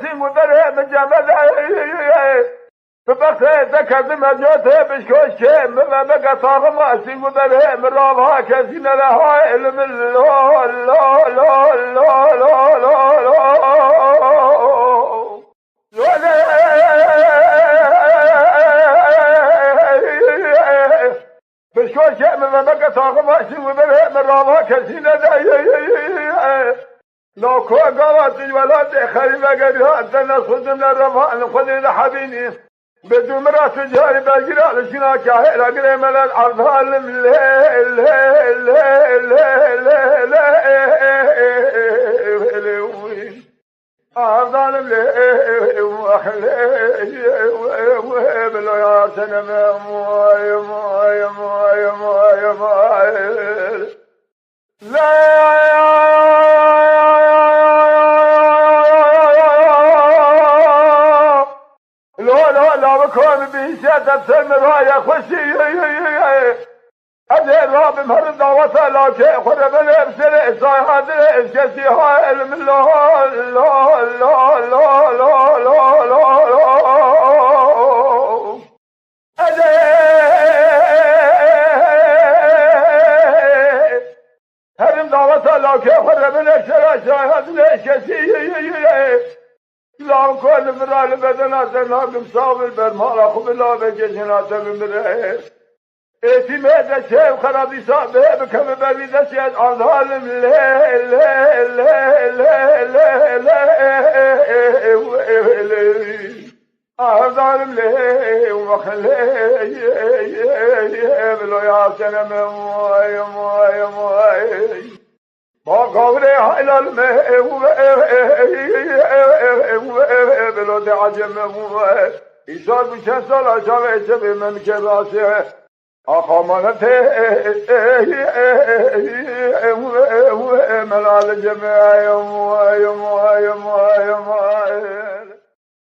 سیم و دره مجمد ببخته دکت مجاته بشکوش که مبقى طاقم سیم و دره مرابها کسی نرها علم الله الله الله الله الله بشکوش که مبقى طاقم سیم و دره مرابها کسی نرها لو كو قوات الولاد خريب قريها انت نصد من الرفاء نخذ الى حبيني بدون مرات جاري باقي على شنا كاهل اقري من الارض هالم ظالم لي وخلي بلو يا سنم لا بكون بيشات بسلم رايا خشي هذه الراب مهرد وصل لا شيء خرب الابسر صاحب الجسي هاي من الله الله الله الله الله الله هرم دعوة لا شيء خرب الابسر صاحب الجسي لا كل مرال بدنات ناقم صاب البرمال خب الله بجنات بمره اعتماد الشيء خرابي صابه بكم ببيد الشيء الظالم لا لا لا لا لا لا الظالم لا وخلي بلو يا سنم باقوري على الماء بلود عجم إيشار بشن سال عشاوه شبه من كراسه أخامنته ملال جميع يوم